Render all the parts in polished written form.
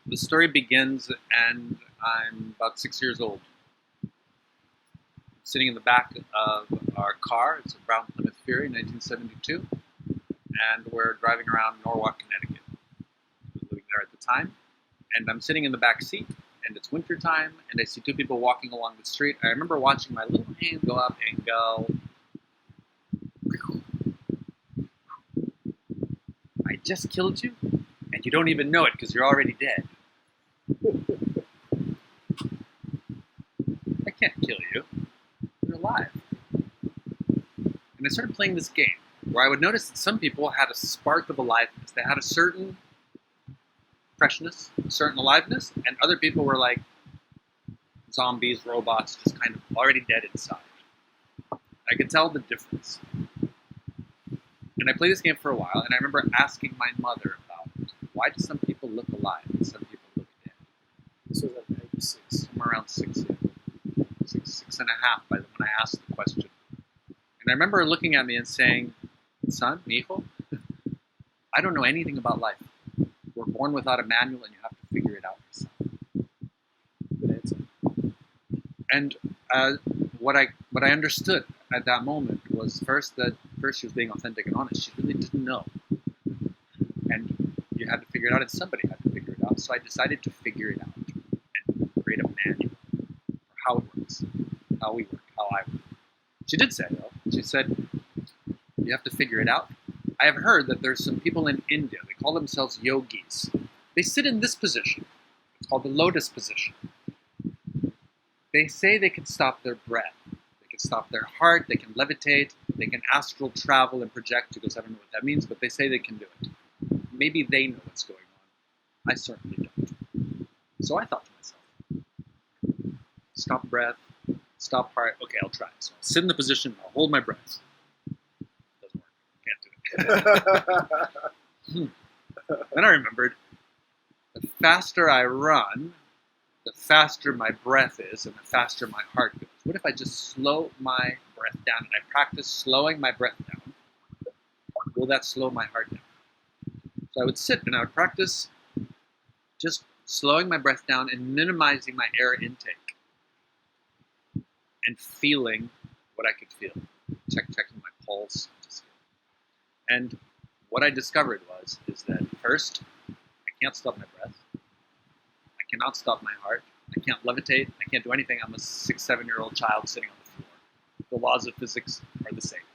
The story begins, and I'm about 6 years old, sitting in the back of our car. It's a brown Plymouth Fury, 1972, and we're driving around Norwalk, Connecticut. I was living there at the time, and I'm sitting in the back seat, and it's winter time, and I see two people walking along the street. I remember watching my little hand go up and go, "I just killed you, and you don't even know it because you're already dead. I can't kill you. You're alive." And I started playing this game where I would notice that some people had a spark of aliveness. They had a certain freshness, a certain aliveness, and other people were like zombies, robots, just kind of already dead inside. I could tell the difference. And I played this game for a while, and I remember asking my mother about it. Why do some people look alive and some people look dead? This was at 96. Somewhere around six and a half by when I asked the question. And I remember her looking at me and saying, "Son, mijo, I don't know anything about life. We're born without a manual, and you have to figure it out yourself." Good answer. And what I understood at that moment was first she was being authentic and honest. She really didn't know, and you had to figure it out, and somebody had to figure it out. So I decided to figure it out and create a manual for how it works, how we work, how I work. She did say, though, she said, "You have to figure it out." I have heard that there's some people in India, they call themselves yogis. They sit in this position. It's called the lotus position. They say they can stop their breath. They can stop their heart. They can levitate. They can astral travel and project. Because I don't know what that means, but they say they can do it. Maybe they know what's going on. I certainly don't. So I thought to myself, stop breath, stop heart. Okay, I'll try. So I'll sit in the position. I'll hold my breath. Doesn't work. Can't do it. Then I remembered, the faster I run, the faster my breath is, and the faster my heart goes. What if I just slow my breath down, and I practice slowing my breath down? Will that slow my heart down? So I would sit and I would practice just slowing my breath down and minimizing my air intake and feeling what I could feel. Checking my pulse. And what I discovered is that first, I can't stop my breath. I cannot stop my heart. I can't levitate. I can't do anything. I'm a 6-7-year-old child sitting on the floor. The laws of physics are the same.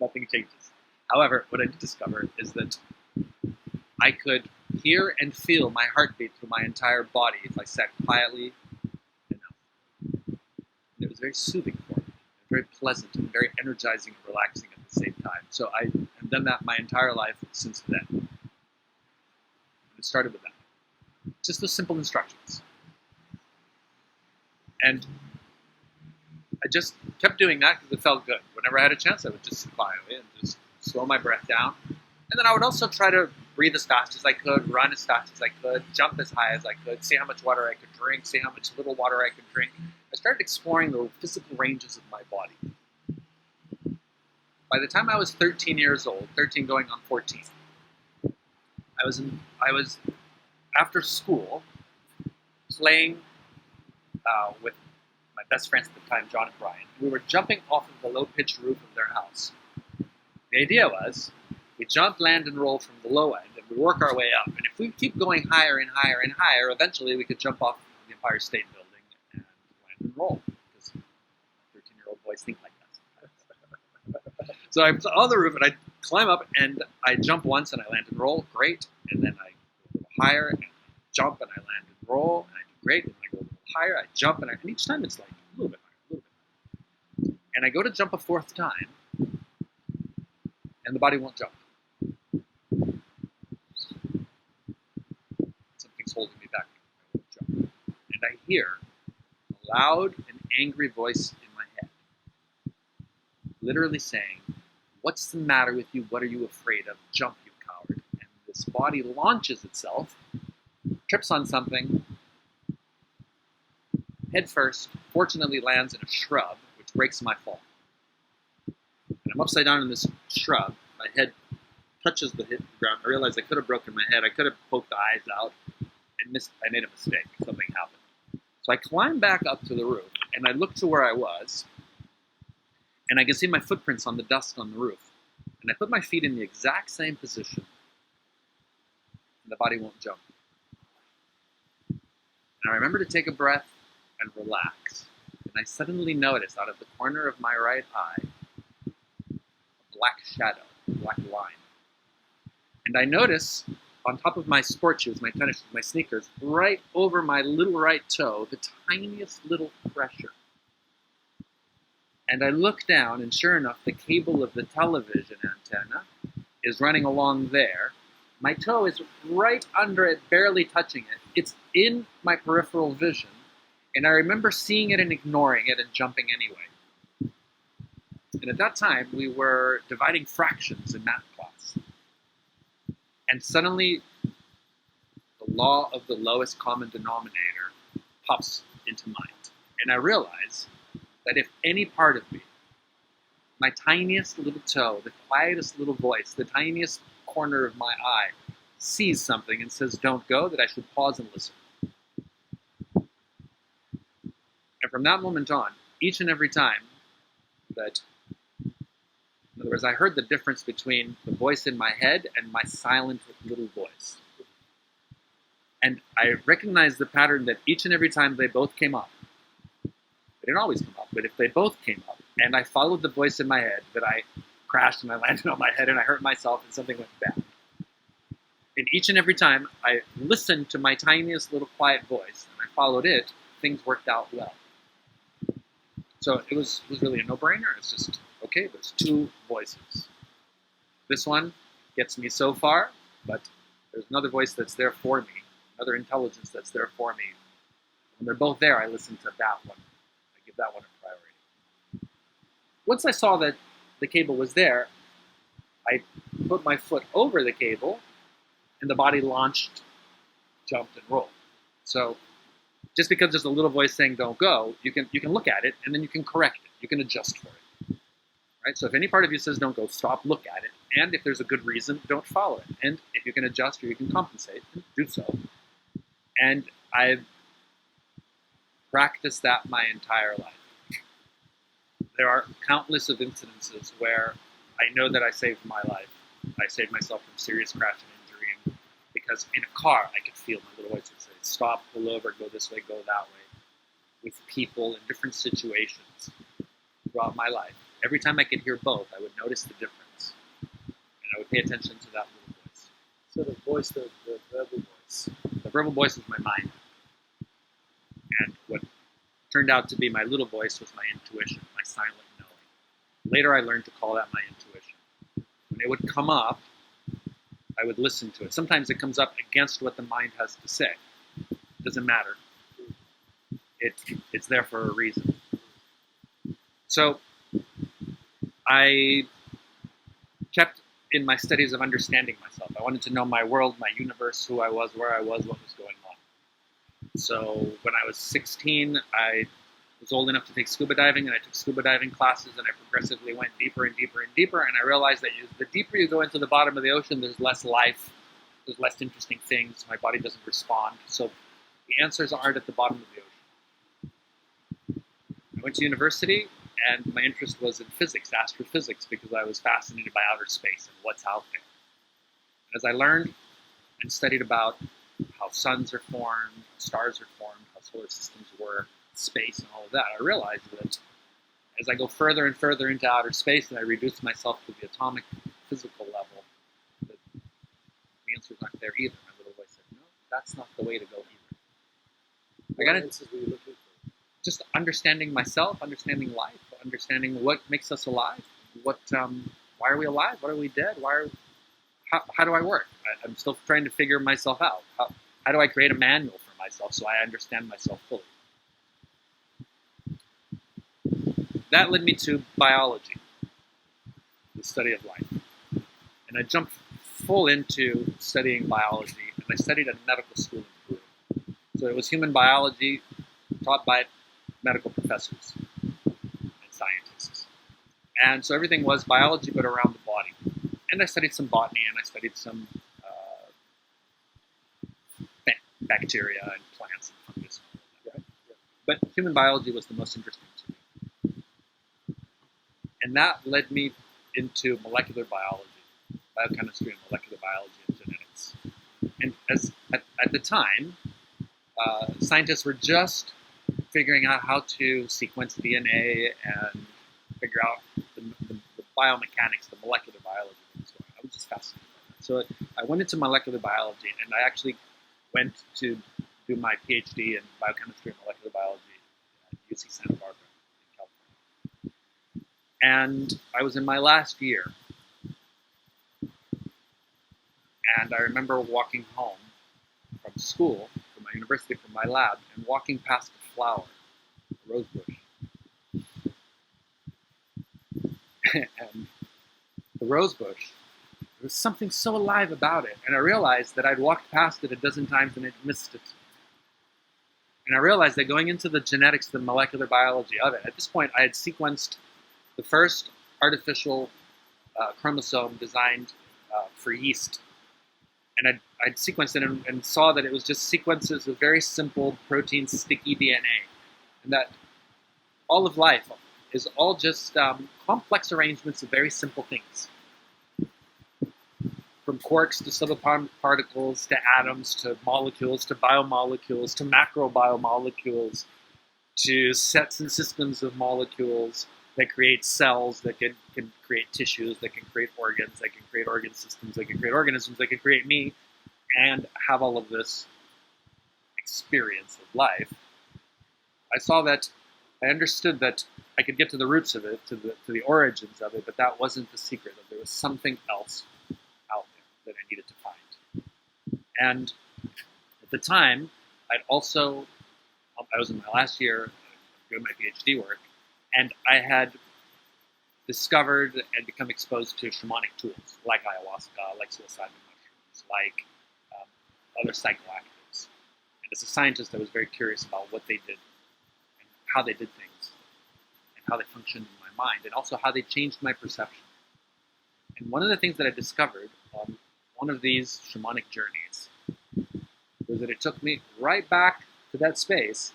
Nothing changes. However, what I did discover is that I could hear and feel my heartbeat through my entire body if I sat quietly enough. And it was very soothing for me, very pleasant, and very energizing and relaxing at the same time. So I have done that my entire life since then. And it started with that. Just those simple instructions. And I just kept doing that because it felt good. Whenever I had a chance, I would just sit quietly and just slow my breath down. And then I would also try to breathe as fast as I could, run as fast as I could, jump as high as I could, see how much water I could drink, see how much little water I could drink. I started exploring the physical ranges of my body. By the time I was 13 years old, 13 going on 14, I was after school playing with my best friends at the time, John and Brian. We were jumping off of the low-pitched roof of their house. The idea was we jump, land, and roll from the low end, and we work our way up. And if we keep going higher and higher and higher, eventually we could jump off the Empire State Building and land and roll. Because 13-year-old boys think like that. So I'm on the roof, and I climb up, and I jump once, and I land and roll. Great. And then I go a little higher, and I jump, and I land and roll, and I do great. And then I go a little higher, I jump, and each time it's like a little bit higher, a little bit higher. And I go to jump a fourth time, and the body won't jump. Something's holding me back. I won't jump. And I hear a loud and angry voice in my head, literally saying, "What's the matter with you? What are you afraid of? Jump, you coward." And this body launches itself, trips on something, head first, fortunately lands in a shrub, which breaks my fall. And I'm upside down in this shrub. My head touches the ground. I realized I could have broken my head. I could have poked the eyes out. And I made a mistake. Something happened. So I climbed back up to the roof, and I looked to where I was, and I could see my footprints on the dust on the roof. And I put my feet in the exact same position, and the body won't jump. And I remember to take a breath and relax. And I suddenly noticed out of the corner of my right eye a black shadow, a black line. And I noticed on top of my sport shoes, my tennis shoes, my sneakers, right over my little right toe, the tiniest little pressure. And I look down, and sure enough, the cable of the television antenna is running along there. My toe is right under it, barely touching it. It's in my peripheral vision, and I remember seeing it and ignoring it and jumping anyway. And at that time, we were dividing fractions in math class. And suddenly, the law of the lowest common denominator pops into mind. And I realize that if any part of me, my tiniest little toe, the quietest little voice, the tiniest corner of my eye, sees something and says, don't go, that I should pause and listen. And from that moment on, each and every time that, in other words, I heard the difference between the voice in my head and my silent little voice. And I recognized the pattern that each and every time they both came up, they didn't always come up, but if they both came up, and I followed the voice in my head, that I crashed and I landed on my head and I hurt myself and something went bad. And each and every time I listened to my tiniest little quiet voice and I followed it, things worked out well. So it was really a no-brainer. It's just, okay, there's two voices. This one gets me so far, but there's another voice that's there for me, another intelligence that's there for me. When they're both there, I listen to that one. I give that one a priority. Once I saw that the cable was there, I put my foot over the cable, and the body launched, jumped, and rolled. So just because there's a little voice saying don't go, you can look at it, and then you can correct it. You can adjust for it. Right? So if any part of you says don't go, stop, look at it. And if there's a good reason, don't follow it. And if you can adjust or you can compensate, do so. And I've practiced that my entire life. There are countless of incidences where I know that I saved my life. I saved myself from serious crash and injury. And because in a car, I could feel my little voice would say, stop, pull over, go this way, go that way. With people in different situations throughout my life. Every time I could hear both, I would notice the difference. And I would pay attention to that little voice. So the voice, the verbal voice. The verbal voice was my mind. And what turned out to be my little voice was my intuition, my silent knowing. Later I learned to call that my intuition. When it would come up, I would listen to it. Sometimes it comes up against what the mind has to say. It doesn't matter. It's there for a reason. So I kept in my studies of understanding myself. I wanted to know my world, my universe, who I was, where I was, what was going on. So when I was 16, I was old enough to take scuba diving, and I took scuba diving classes, and I progressively went deeper and deeper and deeper, and I realized that the deeper you go into the bottom of the ocean, there's less life, there's less interesting things, my body doesn't respond, so the answers aren't at the bottom of the ocean. I went to university, and my interest was in physics, astrophysics, because I was fascinated by outer space and what's out there. And as I learned and studied about how suns are formed, how stars are formed, how solar systems work, space, and all of that, I realized that as I go further and further into outer space and I reduce myself to the atomic physical level, that the answers aren't there either. My little voice said, no, that's not the way to go either. What answers were you looking for? Just understanding myself, understanding life, understanding what makes us alive, why are we alive, why are we dead, how do I work? I'm still trying to figure myself out. How do I create a manual for myself so I understand myself fully? That led me to biology, the study of life. And I jumped full into studying biology, and I studied at a medical school in Peru. So it was human biology taught by medical professors and scientists. And so everything was biology, but around the body. And I studied some botany, and I studied some bacteria and plants and fungus. But human biology was the most interesting to me. And that led me into molecular biology, biochemistry and molecular biology and genetics. And at the time, scientists were just figuring out how to sequence DNA and figure out the biomechanics, the molecular biology that was going on. I was just fascinated by that. So I went into molecular biology, and I actually went to do my PhD in biochemistry and molecular biology at UC Santa Barbara in California. And I was in my last year, and I remember walking home from school, from my university, from my lab, and walking past a flower, a rose bush. And the rose bush, there was something so alive about it. And I realized that I'd walked past it a dozen times and I'd missed it. And I realized that going into the genetics, the molecular biology of it, at this point I had sequenced the first artificial chromosome designed for yeast. And I'd sequenced it and saw that it was just sequences of very simple protein sticky DNA. And that all of life is all just complex arrangements of very simple things. From quarks to subatomic particles to atoms to molecules to biomolecules to macrobiomolecules to sets and systems of molecules that create cells, that can create tissues, that can create organs, that can create organ systems, that can create organisms, that can create me, and have all of this experience of life. I understood that I could get to the roots of it, to the origins of it, but that wasn't the secret. That there was something else out there that I needed to find. And at the time, I was in my last year doing my PhD work, and I had discovered and become exposed to shamanic tools like ayahuasca, like psilocybin mushrooms, like other psychoactives. And as a scientist, I was very curious about what they did and how they did things and how they functioned in my mind and also how they changed my perception. And one of the things that I discovered on one of these shamanic journeys was that it took me right back to that space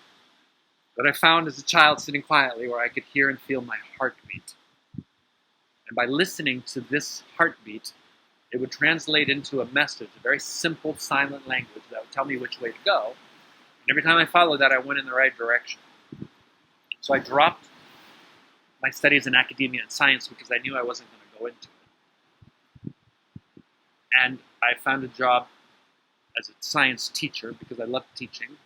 that I found as a child sitting quietly where I could hear and feel my heartbeat. And by listening to this heartbeat, it would translate into a message, a very simple silent language that would tell me which way to go. And every time I followed that, I went in the right direction. So I dropped my studies in academia and science because I knew I wasn't going to go into it. And I found a job as a science teacher because I loved teaching.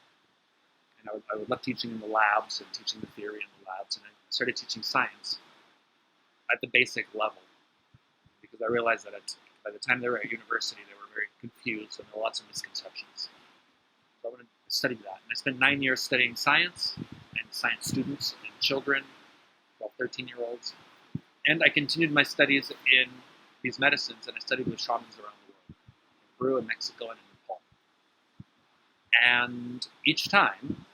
And I would love teaching in the labs and teaching the theory in the labs. And I started teaching science at the basic level because I realized that by the time they were at university, they were very confused and there were lots of misconceptions. So I wanted to study that. And I spent 9 years studying science and science students and children, 12, 13-year-olds. And I continued my studies in these medicines, and I studied with shamans around the world, in Peru and Mexico and in Nepal. And each time,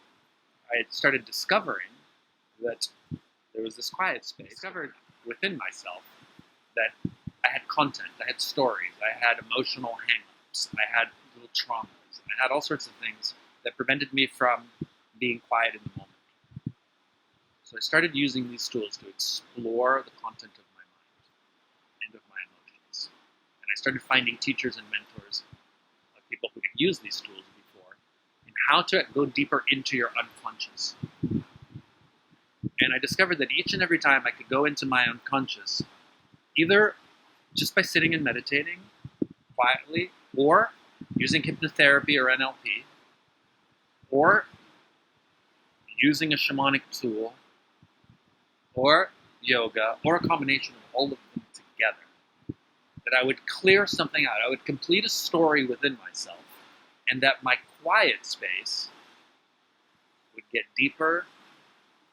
I had started discovering that there was this quiet space. I discovered within myself that I had content, I had stories, I had emotional hang-ups, I had little traumas, I had all sorts of things that prevented me from being quiet in the moment. So I started using these tools to explore the content of my mind and of my emotions. And I started finding teachers and mentors, like people who could use these tools before, and how to go deeper into your unconscious. And I discovered that each and every time I could go into my unconscious, either just by sitting and meditating quietly, or using hypnotherapy or NLP, or using a shamanic tool, or yoga, or a combination of all of them together, that I would clear something out. I would complete a story within myself, and that my quiet space would get deeper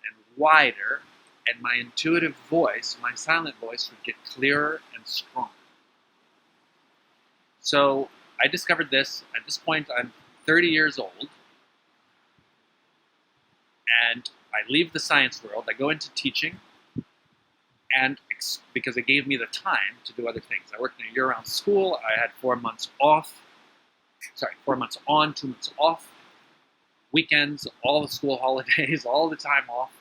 and wider, and my intuitive voice, my silent voice, would get clearer and stronger. So I discovered this. At this point, I'm 30 years old, and I leave the science world. I go into teaching, and because it gave me the time to do other things. I worked in a year-round school. I had 4 months off. 4 months on, 2 months off, weekends, all the school holidays, all the time off,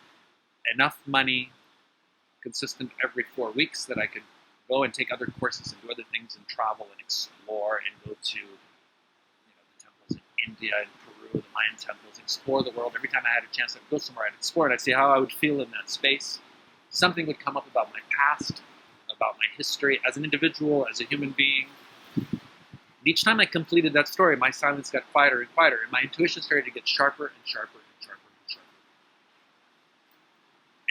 enough money, consistent every 4 weeks that I could go and take other courses and do other things and travel and explore and go to the temples in India and Peru, the Mayan temples, explore the world. Every time I had a chance, I'd go somewhere, I'd explore it, I'd see how I would feel in that space. Something would come up about my past, about my history as an individual, as a human being. And each time I completed that story, my silence got quieter and quieter, and my intuition started to get sharper and sharper and sharper and sharper.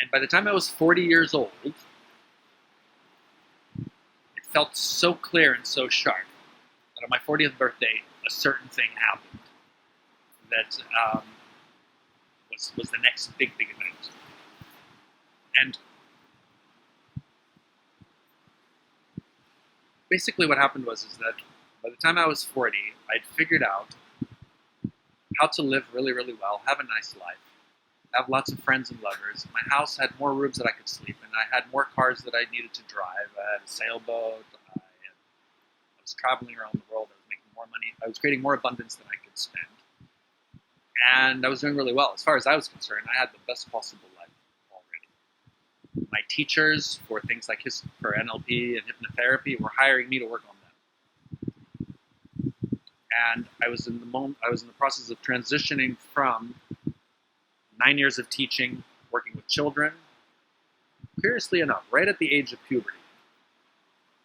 And by the time I was 40 years old, it felt so clear and so sharp that on my 40th birthday, a certain thing happened that was the next big event. And basically what happened was that by the time I was 40, I'd figured out how to live really, really well, have a nice life, have lots of friends and lovers. My house had more rooms that I could sleep in. I had more cars that I needed to drive. I had a sailboat. I was traveling around the world. I was making more money. I was creating more abundance than I could spend. And I was doing really well. As far as I was concerned, I had the best possible life already. My teachers for things like for NLP and hypnotherapy were hiring me to work on them. And I was in the process of transitioning from 9 years of teaching, working with children, curiously enough, right at the age of puberty,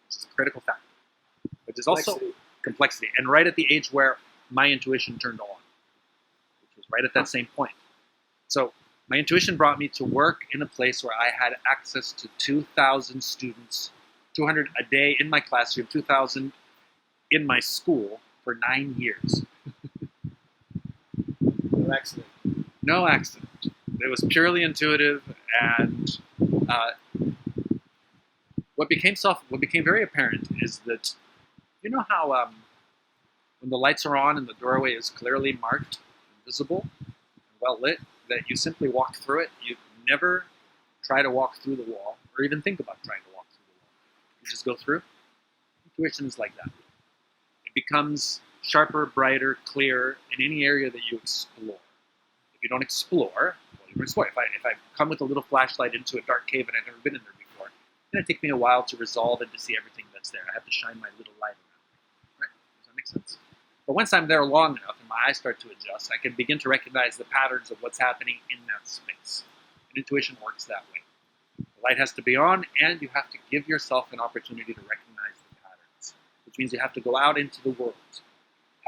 which is a critical factor, which is also complexity, and right at the age where my intuition turned on, which was right at that same point. So my intuition brought me to work in a place where I had access to 2,000 students, 200 a day in my classroom, 2,000 in my school for 9 years. No accident. No accident. It was purely intuitive, and what became very apparent is that you know how when the lights are on and the doorway is clearly marked, and visible, and well lit, that you simply walk through it. You never try to walk through the wall, or even think about trying to walk through the wall. You just go through. Intuition is like that. It becomes sharper, brighter, clearer in any area that you explore. If you don't explore, well, you don't explore. If I come with a little flashlight into a dark cave and I've never been in there before, it's going to take me a while to resolve and to see everything that's there. I have to shine my little light around. Right? Does that make sense? But once I'm there long enough and my eyes start to adjust, I can begin to recognize the patterns of what's happening in that space. And intuition works that way. The light has to be on, and you have to give yourself an opportunity to recognize the patterns, which means you have to go out into the world.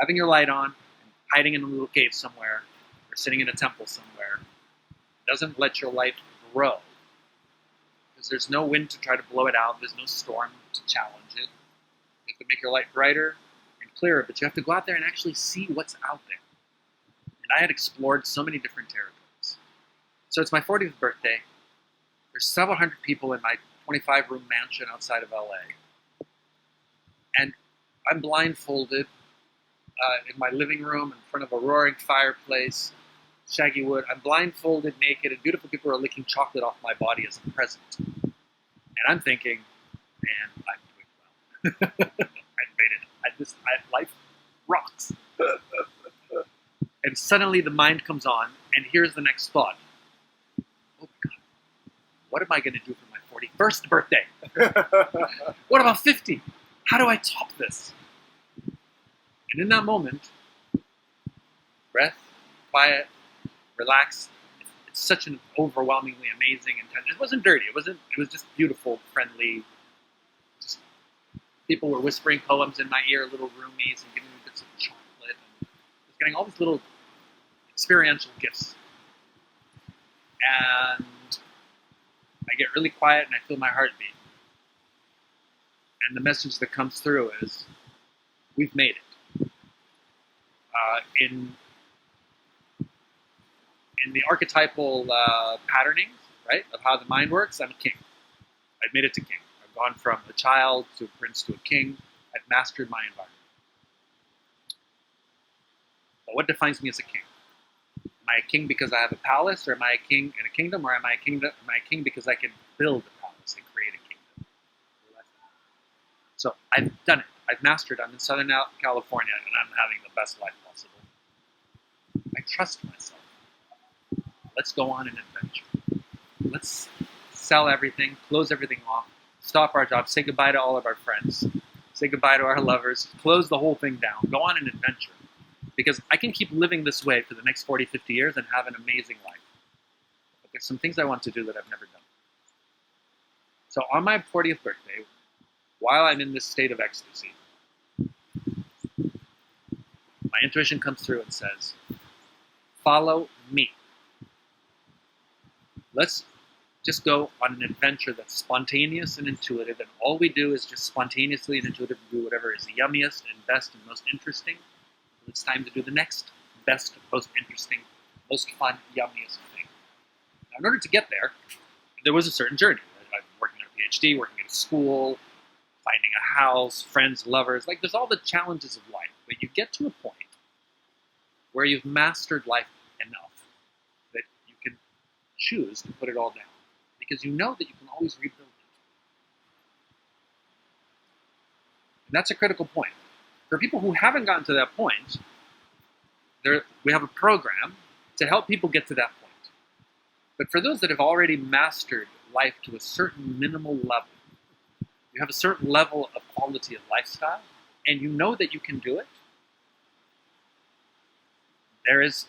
Having your light on and hiding in a little cave somewhere or sitting in a temple somewhere doesn't let your light grow, because there's no wind to try to blow it out. There's no storm to challenge it. You have to make your light brighter and clearer, but you have to go out there and actually see what's out there. And I had explored so many different territories. So it's my 40th birthday. There's several hundred people in my 25-room mansion outside of LA. And I'm blindfolded in my living room in front of a roaring fireplace, shaggy wood. I'm blindfolded, naked, and beautiful people are licking chocolate off my body as a present. And I'm thinking, man, I'm doing well. I made it. Life rocks. And suddenly the mind comes on, and here's the next thought. Oh my God, what am I going to do for my 41st birthday? What about 50? How do I top this? And in that moment, breath, quiet, relax. It's such an overwhelmingly amazing, intense. It wasn't dirty. It was just beautiful, friendly. Just people were whispering poems in my ear, little roomies, and giving me bits of chocolate. And I was getting all these little experiential gifts. And I get really quiet and I feel my heart beat. And the message that comes through is, we've made it. In the archetypal patternings, right, of how the mind works, I'm a king. I've made it to king. I've gone from a child to a prince to a king. I've mastered my environment. But what defines me as a king? Am I a king because I have a palace, or am I a king in a kingdom, or am I a king because I can build a palace and create a kingdom? So I've done it. I've mastered. I'm in Southern California, and I'm having the best life possible. I trust myself. Let's go on an adventure. Let's sell everything, close everything off, stop our jobs, say goodbye to all of our friends, say goodbye to our lovers, close the whole thing down, go on an adventure. Because I can keep living this way for the next 40, 50 years and have an amazing life. But there's some things I want to do that I've never done. So on my 40th birthday, while I'm in this state of ecstasy, my intuition comes through and says, follow me. Let's just go on an adventure that's spontaneous and intuitive, and all we do is just spontaneously and intuitively do whatever is the yummiest and best and most interesting. And it's time to do the next best, most interesting, most fun, yummiest thing. Now, in order to get there was a certain journey. I'm working on a PhD, working at a school, finding a house, friends, lovers. Like, there's all the challenges of life. But you get to a point where you've mastered life enough that you can choose to put it all down. Because you know that you can always rebuild it. And that's a critical point. For people who haven't gotten to that point, we have a program to help people get to that point. But for those that have already mastered life to a certain minimal level, you have a certain level of quality of lifestyle, and you know that you can do it, there is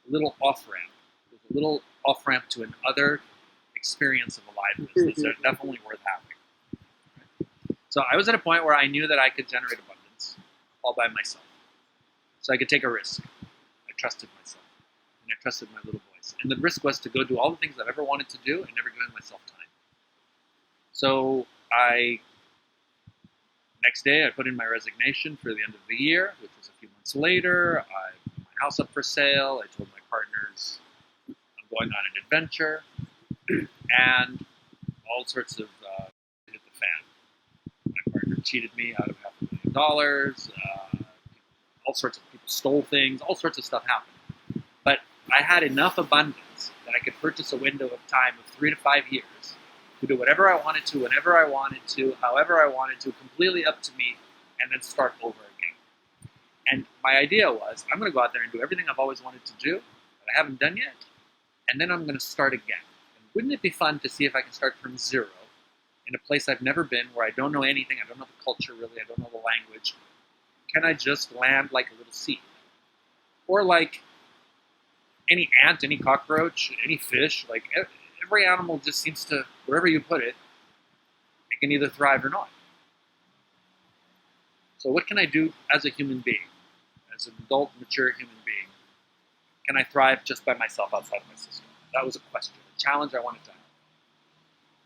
a little off-ramp. There's a little off-ramp to another experience of aliveness that's definitely worth having. So I was at a point where I knew that I could generate abundance all by myself. So I could take a risk. I trusted myself. And I trusted my little voice. And the risk was to go do all the things I've ever wanted to do and never given myself time. So next day I put in my resignation for the end of the year, which was a few months later. I put my house up for sale. I told my partners I'm going on an adventure. And all sorts of hit the fan. My partner cheated me out of $500,000. All sorts of people stole things. All sorts of stuff happened. But I had enough abundance that I could purchase a window of time of 3 to 5 years to do whatever I wanted to, whenever I wanted to, however I wanted to, completely up to me, and then start over again. And my idea was, I'm going to go out there and do everything I've always wanted to do that I haven't done yet, and then I'm going to start again. And wouldn't it be fun to see if I can start from zero in a place I've never been, where I don't know anything, I don't know the culture really, I don't know the language? Can I just land like a little seed? Or like any ant, any cockroach, any fish, like every animal just seems to, wherever you put it, it can either thrive or not. So what can I do as a human being, as an adult, mature human being? Can I thrive just by myself outside of my system? That was a question, a challenge I wanted to have.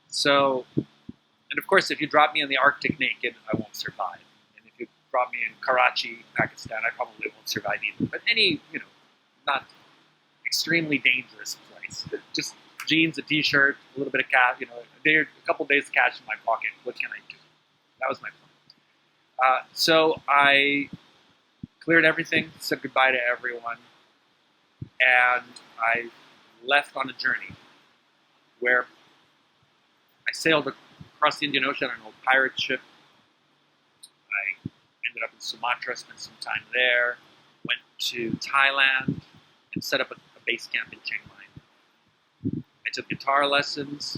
So, and of course, if you drop me in the Arctic naked, I won't survive. And if you drop me in Karachi, Pakistan, I probably won't survive either. But any, not extremely dangerous place. Just jeans, a t-shirt, a little bit of cash, a couple days of cash in my pocket. What can I do? That was my plan. So I cleared everything, said goodbye to everyone, and I left on a journey where I sailed across the Indian Ocean on an old pirate ship. I ended up in Sumatra, spent some time there, went to Thailand, and set up a base camp in Chiang Mai. I took guitar lessons,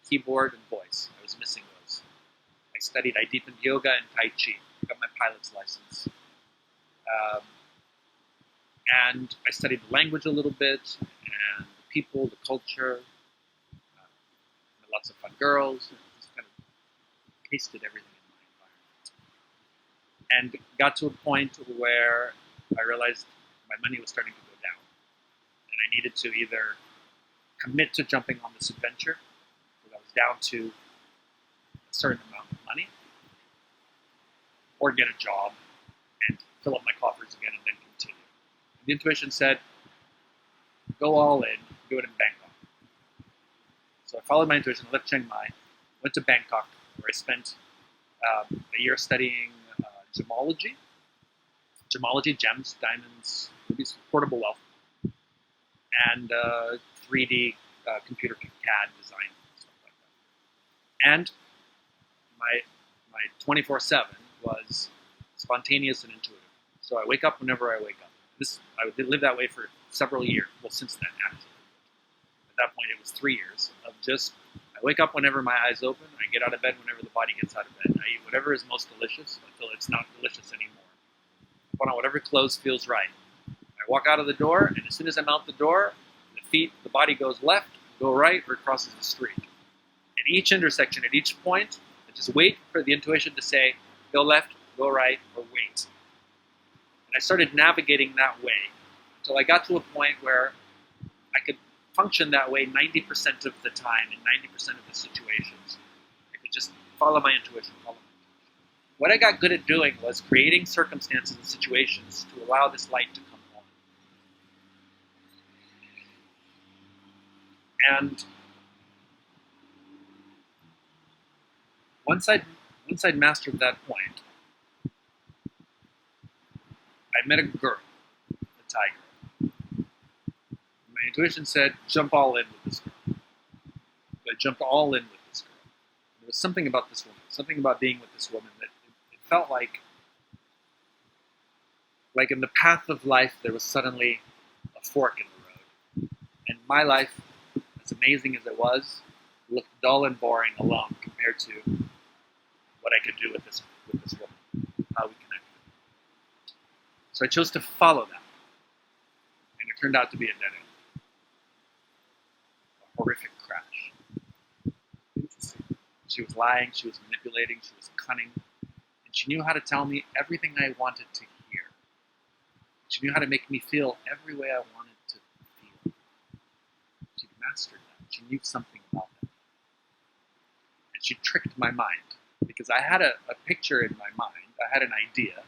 keyboard, and voice. I was missing those. I deepened yoga and Tai Chi. Got my pilot's license. And I studied the language a little bit, and the people, the culture, met lots of fun girls, and just kind of tasted everything in my environment. And got to a point where I realized my money was starting to go down. And I needed to either commit to jumping on this adventure, because I was down to a certain amount of money, or get a job and fill up my coffers again and then continue. And the intuition said, go all in, do it in Bangkok. So I followed my intuition, left Chiang Mai, went to Bangkok, where I spent a year studying gemology. Gemology, gems, diamonds, rubies, portable wealth, and 3D computer CAD design, stuff like that. And my 24/7 was spontaneous and intuitive. So I wake up whenever I wake up. I would live that way for several years. Well, since then, actually. At that point, it was 3 years of just, I wake up whenever my eyes open, I get out of bed whenever the body gets out of bed. I eat whatever is most delicious until it's not delicious anymore. I put on whatever clothes feels right. I walk out of the door, and as soon as I'm out the door, the body goes left, go right, or crosses the street. At each intersection, at each point, I just wait for the intuition to say, go left, go right, or wait. And I started navigating that way until I got to a point where I could function that way 90% of the time in 90% of the situations. I could just follow my intuition, What I got good at doing was creating circumstances and situations to allow this light to come on. And once I'd mastered that point, I met a girl, a tiger. My intuition said, jump all in with this girl. So I jumped all in with this girl. There was something about this woman, something about being with this woman that it felt like in the path of life there was suddenly a fork in the road. And my life, as amazing as it was, looked dull and boring alone compared to what I could do with this woman, how we connected. So I chose to follow that. And it turned out to be a dead end. A horrific crash. Interesting. She was lying, she was manipulating, she was cunning, and she knew how to tell me everything I wanted to hear. She knew how to make me feel every way I wanted to feel. She'd mastered that. She knew something about that. And she tricked my mind, because I had a picture in my mind, I had an idea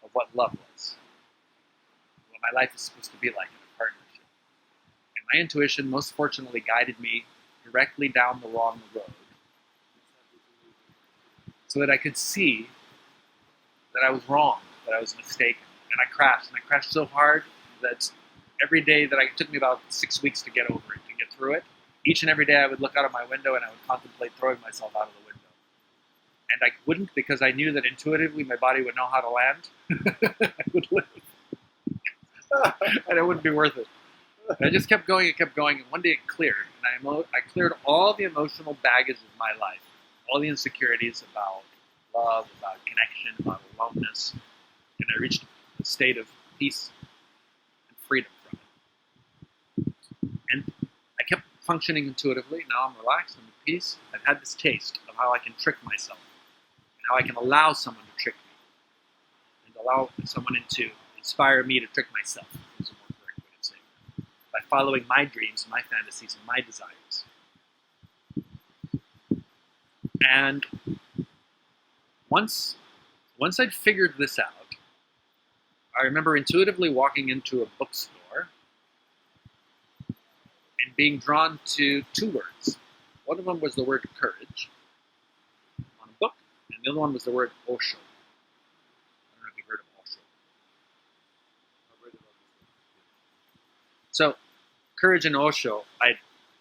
of what love was, what my life is supposed to be like in a partnership. And my intuition most fortunately guided me directly down the wrong road so that I could see that I was wrong, that I was mistaken. And I crashed so hard that every day that it took me about 6 weeks to get over it, to get through it, each and every day I would look out of my window and I would contemplate throwing myself out of the window. And I wouldn't, because I knew that intuitively my body would know how to land. I would live. And it wouldn't be worth it. And I just kept going and one day it cleared. And I cleared all the emotional baggage of my life, all the insecurities about love, about connection, about aloneness. And I reached a state of peace and freedom from it. And I kept functioning intuitively. Now I'm relaxed, I'm at peace. I've had this taste of how I can trick myself, and how I can allow someone to trick me, and allow someone to inspire me to trick myself, is a more correct way of saying that, by following my dreams, my fantasies, and my desires. And once I'd figured this out, I remember intuitively walking into a bookstore and being drawn to two words. One of them was the word courage on a book, and the other one was the word Osho. I don't know if you've heard of Osho. So, courage and Osho,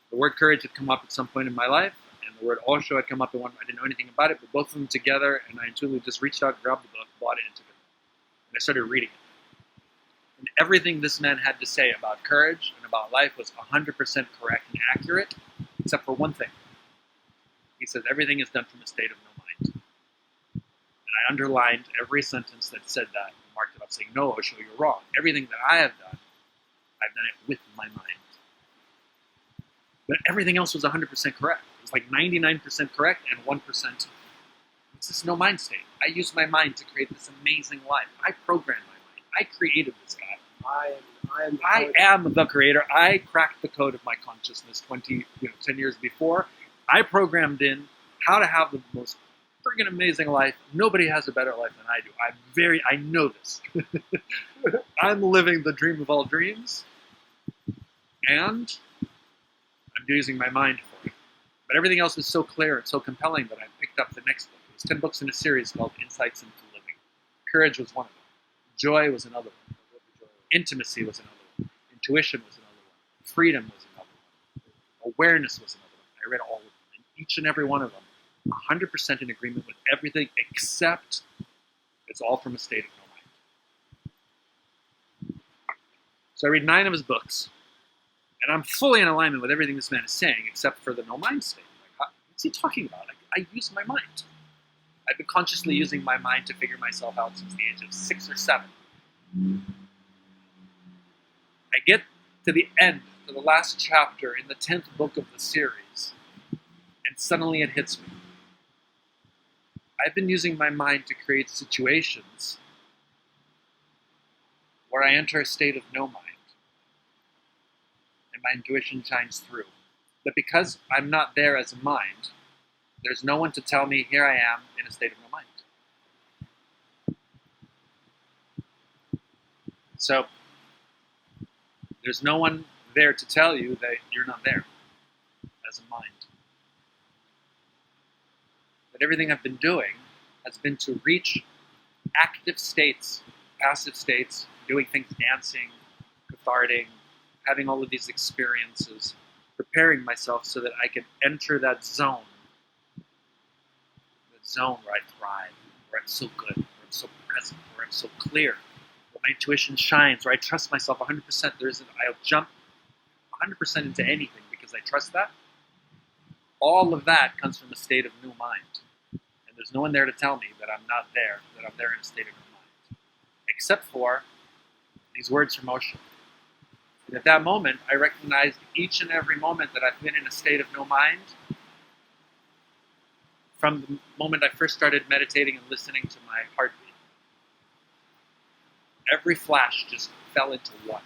the word courage had come up at some point in my life, and the word Osho had come up at one. I didn't know anything about it, but both of them together, and I intuitively just reached out, grabbed the book, bought it, and took it. And I started reading it. And everything this man had to say about courage and about life was 100% correct and accurate, except for one thing. He says everything is done from a state of no mind. And I underlined every sentence that said that, and marked it up saying, no, Osho, you're wrong. Everything that I have done, I've done it with my mind. But everything else was 100% correct. It was like 99% correct and 1%. It's this no mind state. I used my mind to create this amazing life. I programmed my mind. I created this guy. I am the creator. I cracked the code of my consciousness 10 years before. I programmed in how to have the most friggin' amazing life. Nobody has a better life than I do. I know this. I'm living the dream of all dreams. And I'm using my mind for it. But everything else was so clear and so compelling that I picked up the next book. It was 10 books in a series called Insights into Living. Courage was one of them. Joy was another one. Intimacy was another one. Intuition was another one. Freedom was another one. Awareness was another one. I read all of them. And each and every one of them, 100% in agreement with everything, except it's all from a state of no mind. So I read 9 of his books, and I'm fully in alignment with everything this man is saying, except for the no mind state. Like, what's he talking about? I use my mind. I've been consciously using my mind to figure myself out since the age of 6 or 7. I get to the end, to the last chapter in the 10th book of the series, and suddenly it hits me. I've been using my mind to create situations where I enter a state of no mind, and my intuition shines through. But because I'm not there as a mind, there's no one to tell me, here I am in a state of no mind. So, there's no one there to tell you that you're not there as a mind. But everything I've been doing has been to reach active states, passive states, doing things, dancing, cathartic, having all of these experiences, preparing myself so that I can enter that zone where I thrive, where I'm so good, where I'm so present, where I'm so clear, where my intuition shines, where I trust myself 100%. I'll jump 100% into anything because I trust that. All of that comes from a state of new mind. And there's no one there to tell me that I'm not there, that I'm there in a state of new mind. Except for these words from Osho. And at that moment, I recognized each and every moment that I've been in a state of no mind. From the moment I first started meditating and listening to my heartbeat, every flash just fell into one.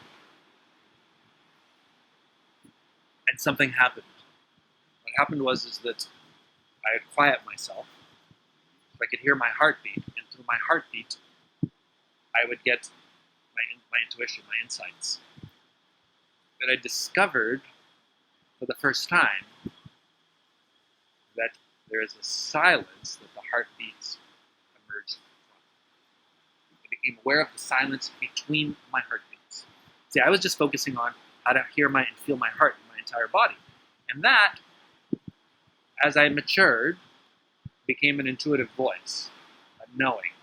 And something happened. What happened was that I would quiet myself so I could hear my heartbeat, and through my heartbeat, I would get my intuition, my insights. That I discovered for the first time that there is a silence that the heartbeats emerge from. I became aware of the silence between my heartbeats. See, I was just focusing on how to hear and feel my heart in my entire body. And that, as I matured, became an intuitive voice, a knowing.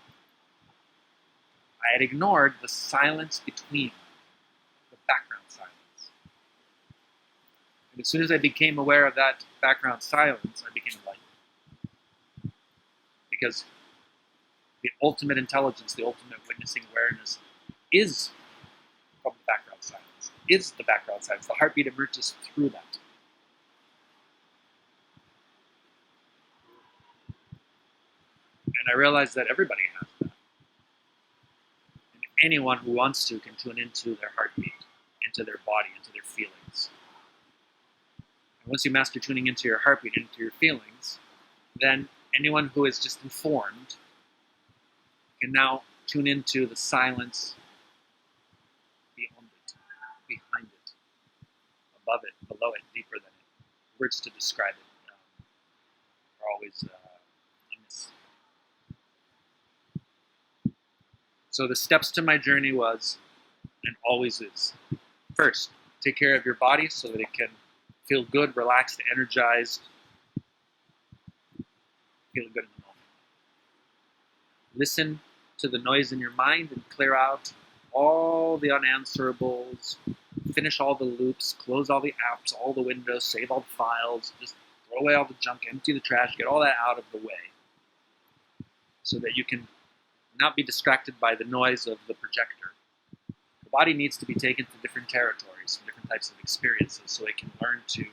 I had ignored the silence between, the background silence. And as soon as I became aware of that background silence, I became enlightened. Because the ultimate intelligence, the ultimate witnessing awareness is from the background silence, is the background silence. The heartbeat emerges through that. And I realized that everybody has that. And anyone who wants to can tune into their heartbeat, into their body, into their feelings. And once you master tuning into your heartbeat, into your feelings, then anyone who is just informed can now tune into the silence beyond it, behind it, above it, below it, deeper than it. Words to describe it are always amiss. So the steps to my journey was, and always is, first, take care of your body so that it can feel good, relaxed, energized, feeling good in the moment. Listen to the noise in your mind and clear out all the unanswerables, finish all the loops, close all the apps, all the windows, save all the files, just throw away all the junk, empty the trash, get all that out of the way so that you can not be distracted by the noise of the projector. The body needs to be taken to different territories, different types of experiences, so it can learn to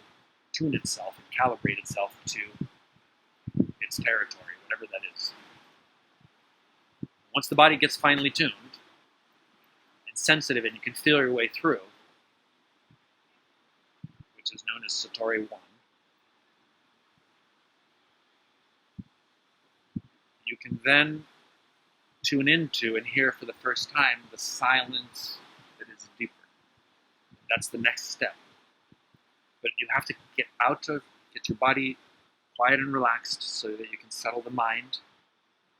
tune itself and calibrate itself to its territory, whatever that is. Once the body gets finely tuned and sensitive and you can feel your way through, which is known as Satori 1, you can then tune into and hear for the first time the silence that is deeper. That's the next step. But you have to get your body quiet and relaxed so that you can settle the mind,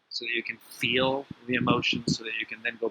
so that you can feel the emotions, so that you can then go